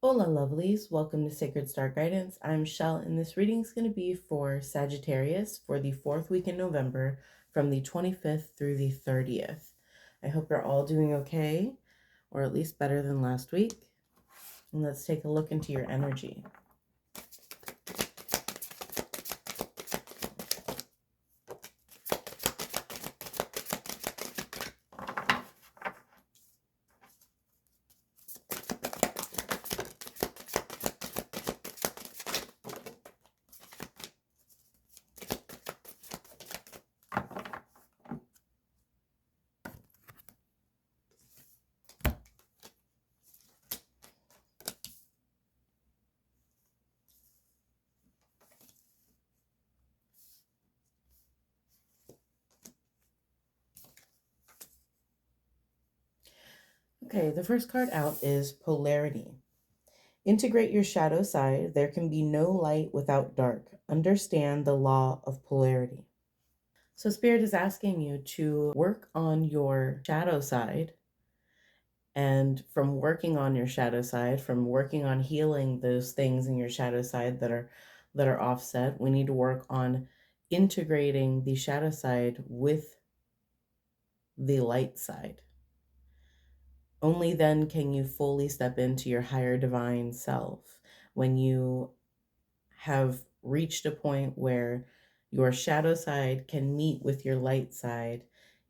Hola lovelies, welcome to Sacred Star Guidance. I'm Shel, and this reading is going to be for Sagittarius for the 4th week in November from the 25th through the 30th. I hope you're all doing okay, or at least better than last week. And let's take a look into your energy. Okay, the first card out is Polarity. Integrate your shadow side. There can be no light without dark. Understand the law of polarity. So Spirit is asking you to work on your shadow side. And from working on your shadow side, from working on healing those things in your shadow side that are offset, we need to work on integrating the shadow side with the light side. Only then can you fully step into your higher divine self. When you have reached a point where your shadow side can meet with your light side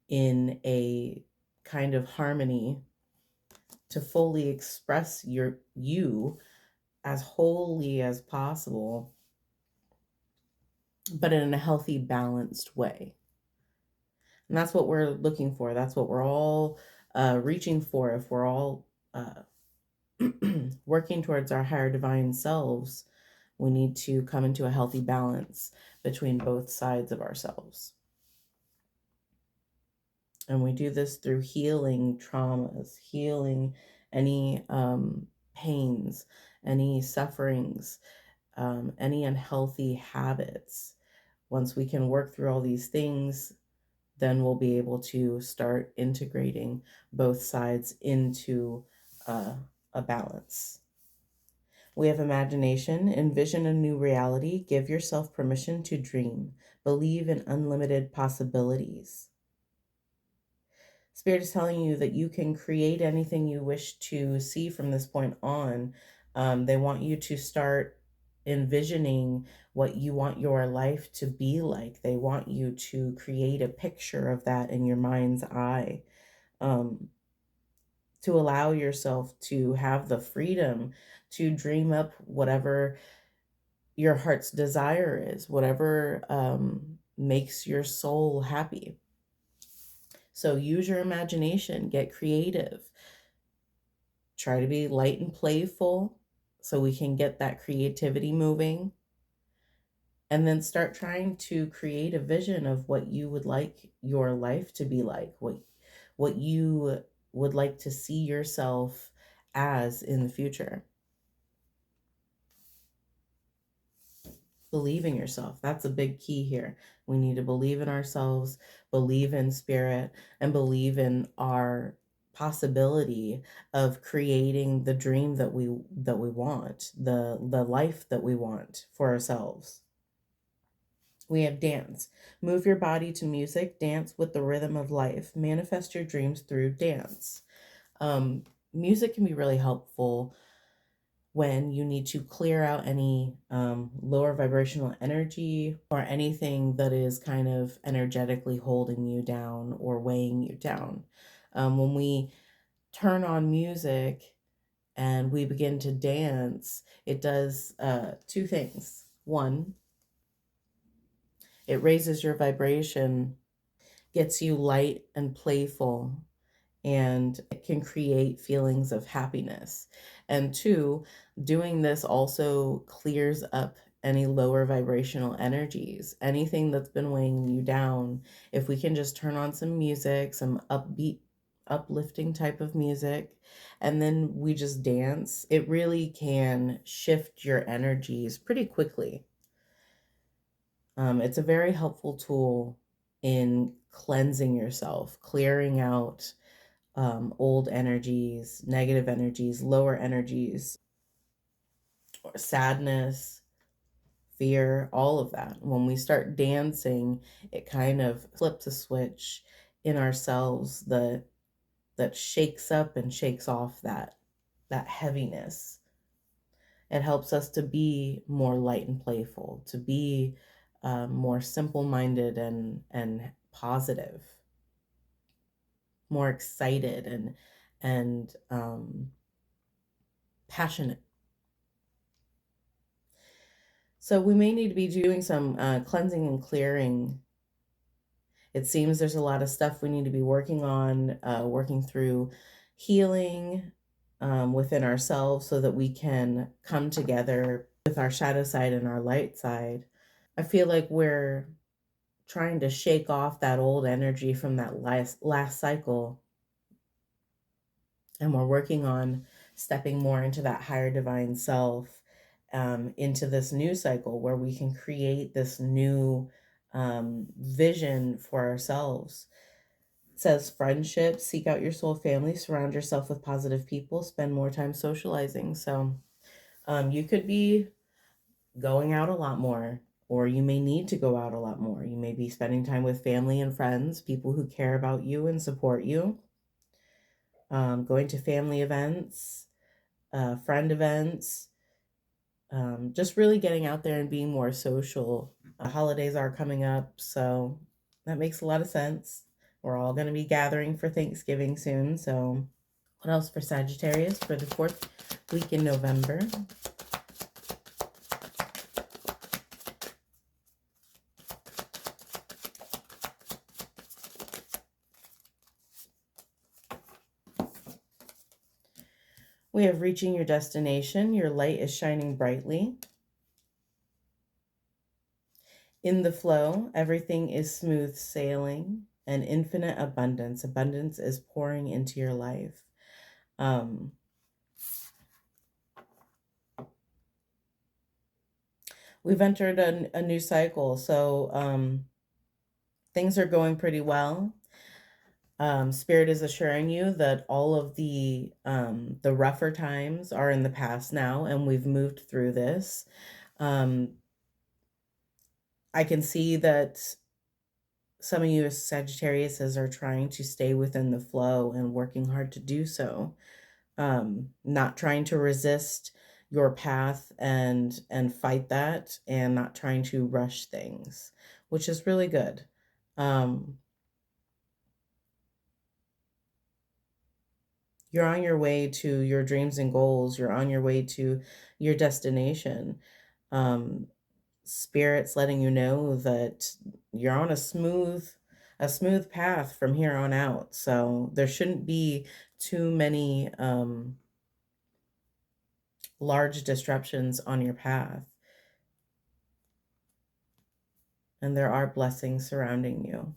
in a kind of harmony to fully express you as wholly as possible, but in a healthy, balanced way. And that's what we're looking for. That's what we're all reaching for. If we're all working towards our higher divine selves, we need to come into a healthy balance between both sides of ourselves. And we do this through healing traumas, healing any pains, any sufferings, any unhealthy habits. Once we can work through all these things, then we'll be able to start integrating both sides into a balance. We have imagination. Envision a new reality. Give yourself permission to dream. Believe in unlimited possibilities. Spirit is telling you that you can create anything you wish to see from this point on. They want you to start envisioning what you want your life to be like. They want you to create a picture of that in your mind's eye, to allow yourself to have the freedom to dream up whatever your heart's desire is, whatever makes your soul happy. So use your imagination, get creative, try to be light and playful so we can get that creativity moving. And then start trying to create a vision of what you would like your life to be like, what you would like to see yourself as in the future. Believe in yourself. That's a big key here. We need to believe in ourselves, believe in spirit, and believe in our possibility of creating the dream that we want, the life that we want for ourselves. We have dance. Move your body to music, dance with the rhythm of life. Manifest your dreams through dance. Music can be really helpful when you need to clear out any lower vibrational energy or anything that is kind of energetically holding you down or weighing you down. When we turn on music and we begin to dance, it does two things. One, it raises your vibration, gets you light and playful, and it can create feelings of happiness. And two, doing this also clears up any lower vibrational energies, anything that's been weighing you down. If we can just turn on some music, some upbeat, uplifting type of music, and then we just dance, it really can shift your energies pretty quickly. It's a very helpful tool in cleansing yourself, clearing out old energies, negative energies, lower energies. or sadness, fear, all of that. When we start dancing, it kind of flips a switch in ourselves that shakes up and shakes off that heaviness. It helps us to be more light and playful, to be more simple-minded and positive, more excited and passionate. So we may need to be doing some cleansing and clearing. It seems there's a lot of stuff we need to be working on, working through healing within ourselves so that we can come together with our shadow side and our light side. I feel like we're trying to shake off that old energy from that last cycle, and we're working on stepping more into that higher divine self, into this new cycle where we can create this new vision for ourselves. It says friendship, seek out your soul family, surround yourself with positive people, spend more time socializing. So you could be going out a lot more, or you may need to go out a lot more. You may be spending time with family and friends, people who care about you and support you, going to family events, friend events, just really getting out there and being more social. Holidays are coming up, so that makes a lot of sense. We're all going to be gathering for Thanksgiving soon. So what else for Sagittarius for the 4th week in November? We have reaching your destination. Your light is shining brightly. In the flow, everything is smooth sailing and infinite abundance. Abundance is pouring into your life. We've entered a new cycle, so things are going pretty well. Spirit is assuring you that all of the rougher times are in the past now, and we've moved through this. I can see that some of you as Sagittariuses are trying to stay within the flow and working hard to do so. Not trying to resist your path and fight that, and not trying to rush things, which is really good. You're on your way to your dreams and goals. You're on your way to your destination. Spirit's letting you know that you're on a smooth path from here on out. So there shouldn't be too many large disruptions on your path. And there are blessings surrounding you.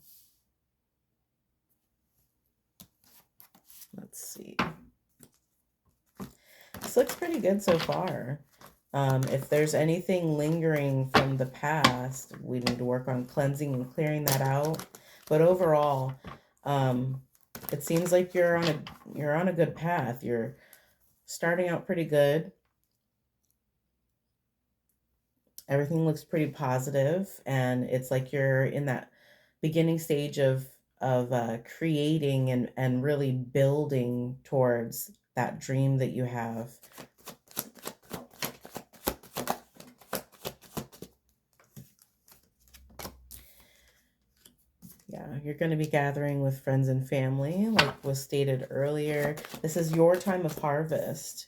Let's see. This looks pretty good so far. If there's anything lingering from the past, we need to work on cleansing and clearing that out. But overall, it seems like you're on a good path. You're starting out pretty good. Everything looks pretty positive, and it's like you're in that beginning stage of creating and really building towards that dream that you have. Yeah, you're going to be gathering with friends and family, like was stated earlier. This is your time of harvest,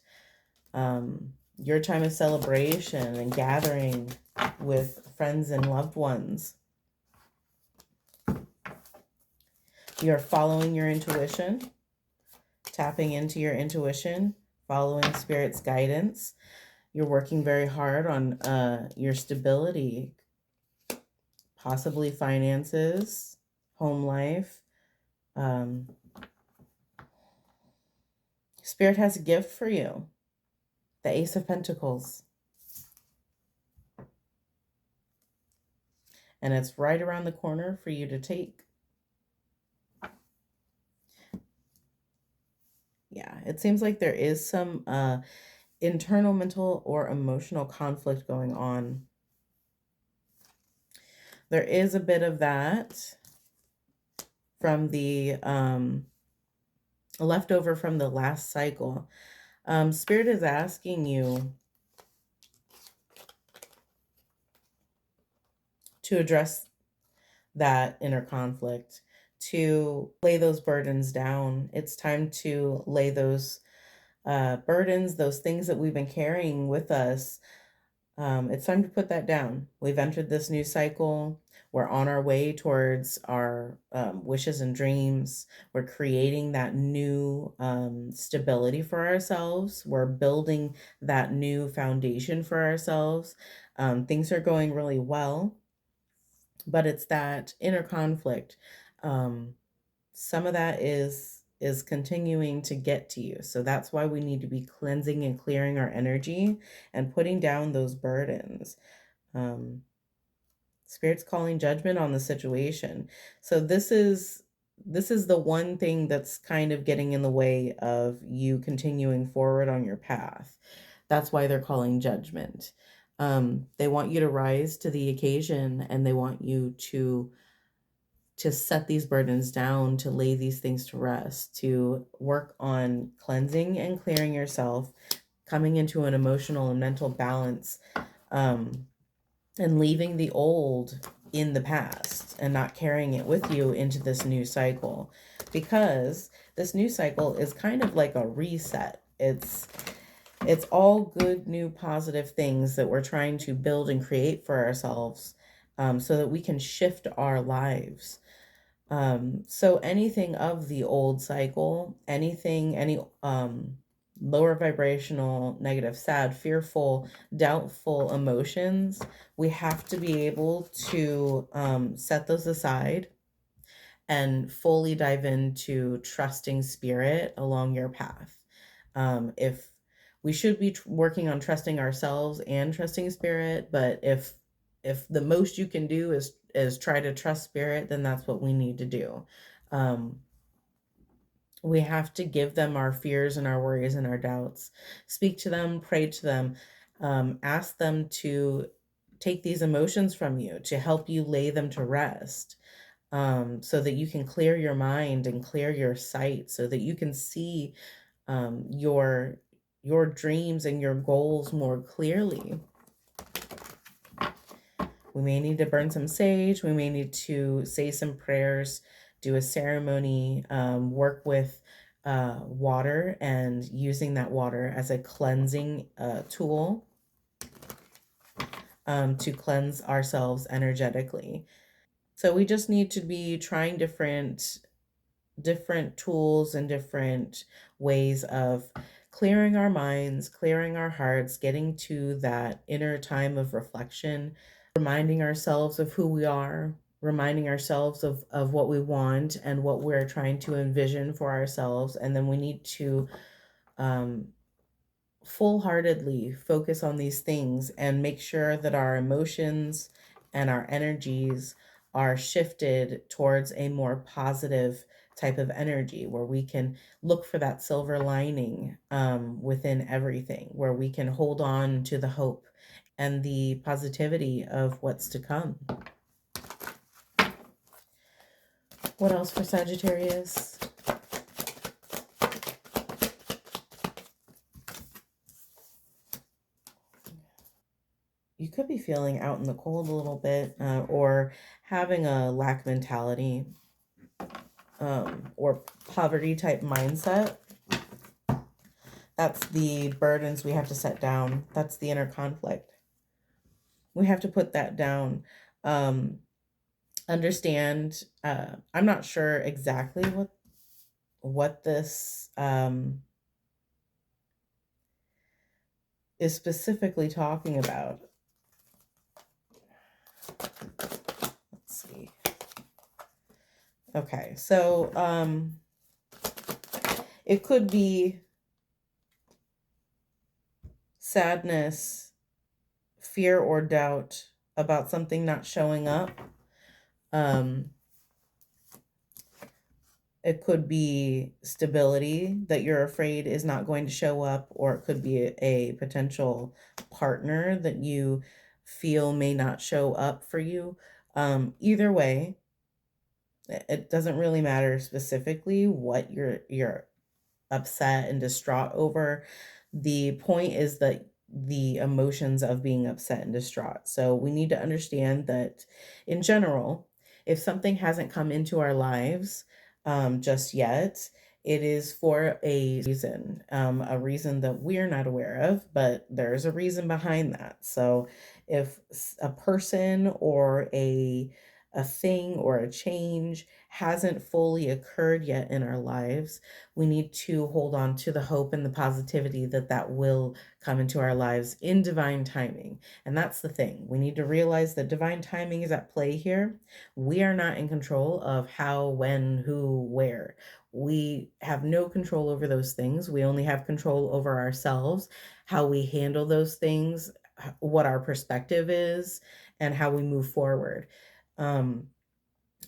your time of celebration and gathering with friends and loved ones. You're following your intuition, tapping into your intuition, following Spirit's guidance. You're working very hard on your stability, possibly finances, home life. Spirit has a gift for you, the Ace of Pentacles. And it's right around the corner for you to take. Yeah, it seems like there is some internal mental or emotional conflict going on. There is a bit of that from the leftover from the last cycle. Spirit is asking you to address that inner conflict, to lay those burdens down. It's time to lay those burdens, those things that we've been carrying with us. It's time to put that down. We've entered this new cycle. We're on our way towards our wishes and dreams. We're creating that new stability for ourselves. We're building that new foundation for ourselves. Things are going really well, but it's that inner conflict. Some of that is continuing to get to you. So that's why we need to be cleansing and clearing our energy and putting down those burdens. Spirit's calling judgment on the situation. So this is the one thing that's kind of getting in the way of you continuing forward on your path. That's why they're calling judgment. They want you to rise to the occasion, and they want you to set these burdens down, to lay these things to rest, to work on cleansing and clearing yourself, coming into an emotional and mental balance, and leaving the old in the past and not carrying it with you into this new cycle, because this new cycle is kind of like a reset. It's all good, new, positive things that we're trying to build and create for ourselves, so that we can shift our lives. So anything of the old cycle, any lower vibrational, negative, sad, fearful, doubtful emotions, we have to be able to set those aside and fully dive into trusting spirit along your path. If we should be working on trusting ourselves and trusting spirit, but if the most you can do is try to trust spirit, then that's what we need to do. We have to give them our fears and our worries and our doubts. Speak to them, pray to them, ask them to take these emotions from you, to help you lay them to rest, so that you can clear your mind and clear your sight, so that you can see your dreams and your goals more clearly. We may need to burn some sage. We may need to say some prayers, do a ceremony, work with water, and using that water as a cleansing tool, to cleanse ourselves energetically. So we just need to be trying different tools and different ways of clearing our minds, clearing our hearts, getting to that inner time of reflection, reminding ourselves of who we are, reminding ourselves of what we want and what we're trying to envision for ourselves. And then we need to full-heartedly focus on these things and make sure that our emotions and our energies are shifted towards a more positive type of energy, where we can look for that silver lining within everything, where we can hold on to the hope and the positivity of what's to come. What else for Sagittarius? You could be feeling out in the cold a little bit, or having a lack mentality, or poverty type mindset. That's the burdens we have to set down. That's the inner conflict. We have to put that down. Understand, I'm not sure exactly what this is specifically talking about. Let's see. Okay, so it could be sadness, fear, or doubt about something not showing up. It could be stability that you're afraid is not going to show up, or it could be a potential partner that you feel may not show up for you. Either way, it doesn't really matter specifically what you're upset and distraught over. The point is that the emotions of being upset and distraught. So we need to understand that in general, if something hasn't come into our lives just yet, it is for a reason that we're not aware of, but there's a reason behind that. So if a person or a thing or a change hasn't fully occurred yet in our lives, we need to hold on to the hope and the positivity that that will come into our lives in divine timing. And that's the thing. We need to realize that divine timing is at play here. We are not in control of how, when, who, where. We have no control over those things. We only have control over ourselves, how we handle those things, what our perspective is, and how we move forward. Um,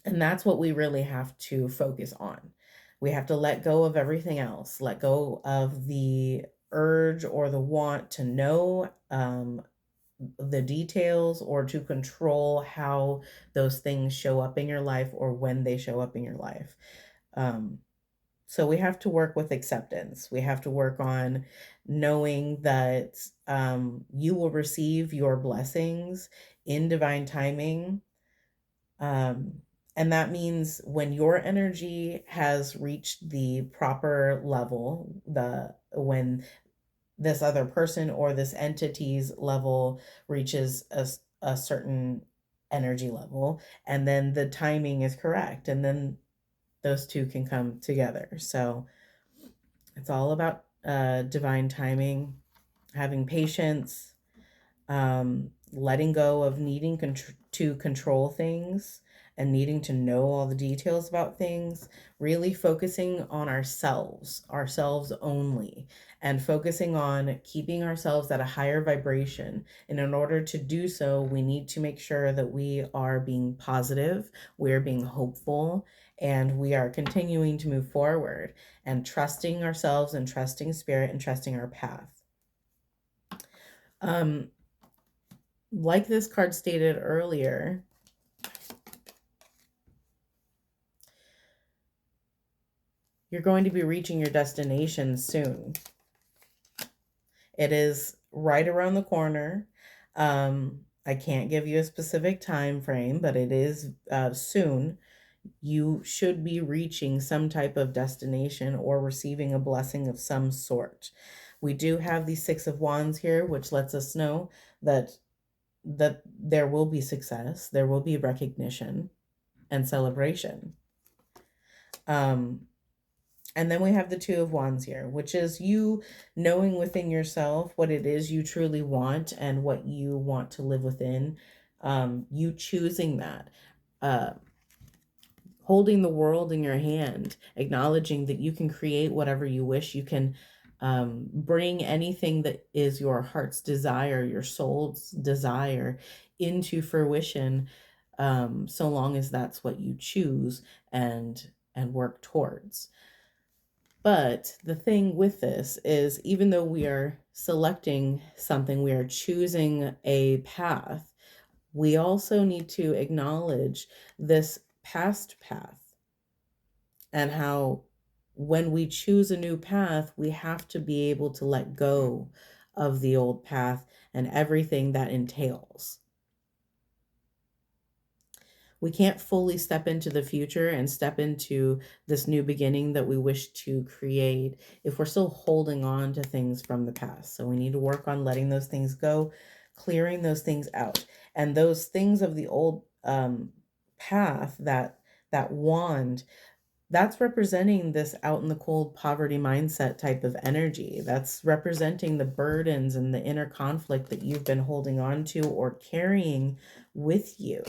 and that's what we really have to focus on. We have to let go of everything else, let go of the urge or the want to know the details or to control how those things show up in your life or when they show up in your life. So we have to work with acceptance. We have to work on knowing that you will receive your blessings in divine timing. And that means when your energy has reached the proper level, when this other person or this entity's level reaches a certain energy level, and then the timing is correct, and then those two can come together. So it's all about divine timing, having patience, letting go of needing to control things and needing to know all the details about things, really focusing on ourselves only, and focusing on keeping ourselves at a higher vibration. And in order to do so, we need to make sure that we are being positive, we're being hopeful, and we are continuing to move forward and trusting ourselves and trusting spirit and trusting our path. Like this card stated earlier, you're going to be reaching your destination soon. It is right around the corner. I can't give you a specific time frame, but it is soon. You should be reaching some type of destination or receiving a blessing of some sort. We do have the Six of Wands here, which lets us know that there will be success, there will be recognition and celebration. And then we have the Two of Wands here, which is you knowing within yourself what it is you truly want and what you want to live within. You choosing that. Holding the world in your hand, acknowledging that you can create whatever you wish. You can bring anything that is your heart's desire, your soul's desire into fruition, so long as that's what you choose and work towards. But the thing with this is, even though we are selecting something, we are choosing a path, we also need to acknowledge this past path and how when we choose a new path, we have to be able to let go of the old path and everything that entails. We can't fully step into the future and step into this new beginning that we wish to create if we're still holding on to things from the past. So we need to work on letting those things go, clearing those things out. And those things of the old path, that wand, that's representing this out in the cold poverty mindset type of energy. That's representing the burdens and the inner conflict that you've been holding on to or carrying with you.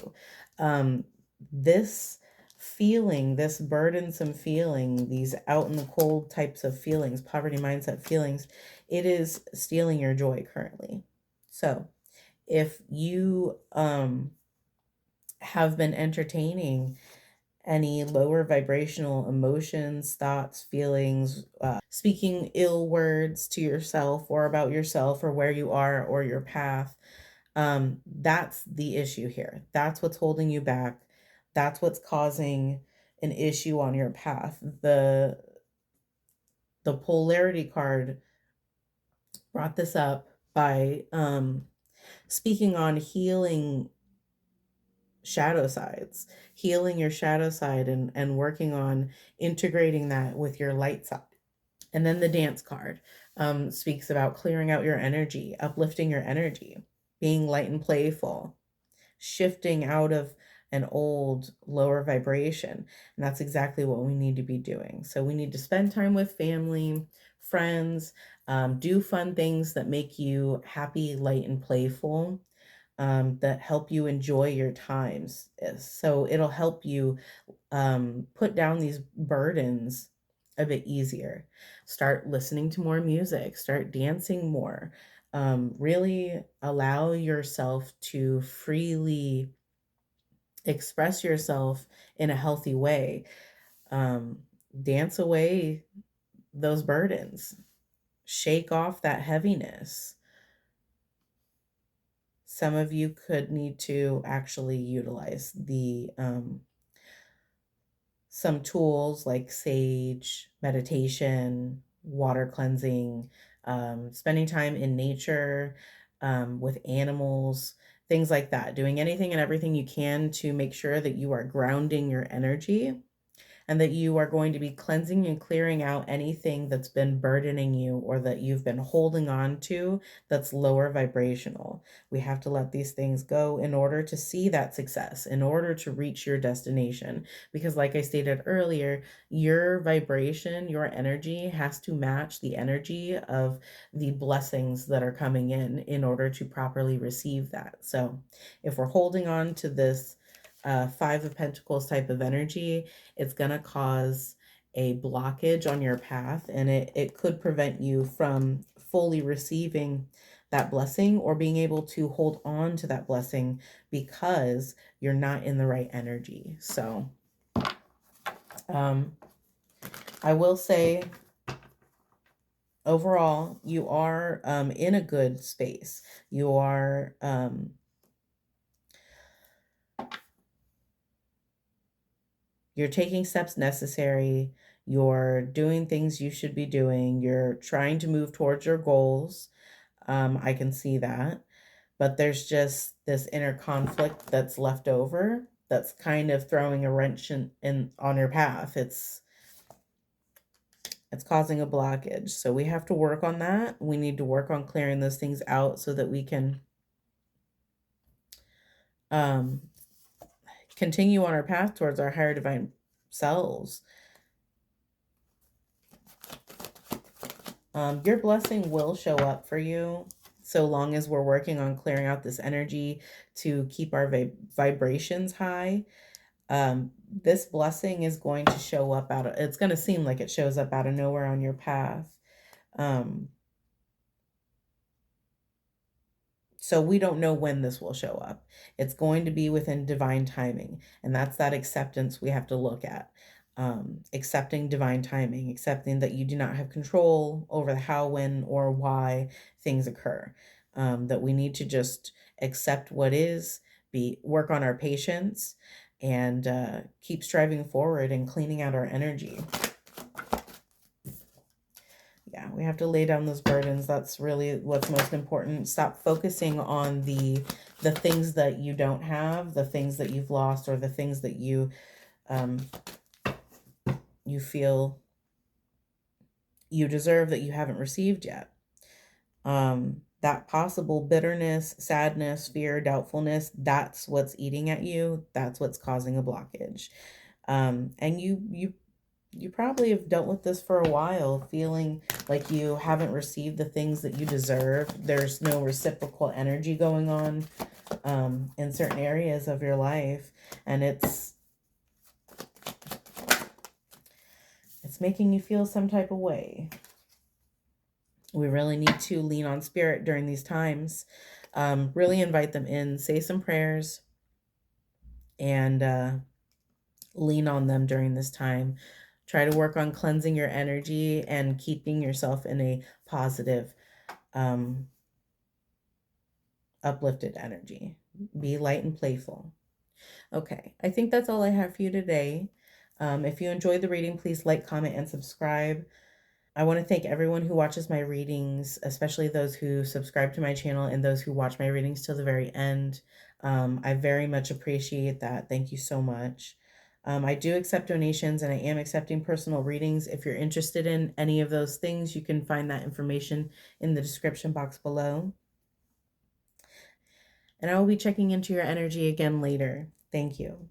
This feeling, this burdensome feeling, these out in the cold types of feelings, poverty mindset feelings, it is stealing your joy currently. So if you have been entertaining any lower vibrational emotions, thoughts, feelings, speaking ill words to yourself or about yourself or where you are or your path. That's the issue here. That's what's holding you back. That's what's causing an issue on your path. The polarity card brought this up by speaking on healing shadow sides, healing your shadow side and working on integrating that with your light side. And then the dance card speaks about clearing out your energy, uplifting your energy, being light and playful, shifting out of an old lower vibration. And that's exactly what we need to be doing. So we need to spend time with family, friends, do fun things that make you happy, light, and playful, that help you enjoy your times. So it'll help you put down these burdens a bit easier. Start listening to more music, start dancing more. Really allow yourself to freely express yourself in a healthy way. Dance away those burdens, shake off that heaviness. Some of you could need to actually utilize the some tools like sage, meditation, water cleansing, spending time in nature, with animals, things like that. Doing anything and everything you can to make sure that you are grounding your energy and that you are going to be cleansing and clearing out anything that's been burdening you or that you've been holding on to that's lower vibrational. We have to let these things go in order to see that success, in order to reach your destination. Because, like I stated earlier, your vibration, your energy has to match the energy of the blessings that are coming in order to properly receive that. So, if we're holding on to this Five of Pentacles type of energy, it's going to cause a blockage on your path, and it could prevent you from fully receiving that blessing or being able to hold on to that blessing because you're not in the right energy. So I will say overall you are in a good space. You are you're taking steps necessary. You're doing things you should be doing. You're trying to move towards your goals. I can see that. But there's just this inner conflict that's left over that's kind of throwing a wrench in on your path. It's causing a blockage. So we have to work on that. We need to work on clearing those things out so that we can continue on our path towards our higher divine selves. Your blessing will show up for you so long as we're working on clearing out this energy to keep our vibrations high. This blessing is going to show up it's going to seem like it shows up out of nowhere on your path. So we don't know when this will show up. It's going to be within divine timing. And that's that acceptance we have to look at. Accepting divine timing, accepting that you do not have control over the how, when, or why things occur. That we need to just accept what is, work on our patience, and keep striving forward and cleaning out our energy. Yeah, we have to lay down those burdens. That's really what's most important. Stop focusing on the things that you don't have, the things that you've lost, or the things that you you feel you deserve that you haven't received yet. That possible bitterness, sadness, fear, doubtfulness, that's what's eating at you. That's what's causing a blockage. And you probably have dealt with this for a while, feeling like you haven't received the things that you deserve. There's no reciprocal energy going on in certain areas of your life, and it's making you feel some type of way. We really need to lean on spirit during these times. Really invite them in, say some prayers, and lean on them during this time. Try to work on cleansing your energy and keeping yourself in a positive, uplifted energy. Be light and playful. Okay, I think that's all I have for you today. If you enjoyed the reading, please like, comment, and subscribe. I want to thank everyone who watches my readings, especially those who subscribe to my channel and those who watch my readings till the very end. I very much appreciate that. Thank you so much. I do accept donations and I am accepting personal readings. If you're interested in any of those things, you can find that information in the description box below. And I will be checking into your energy again later. Thank you.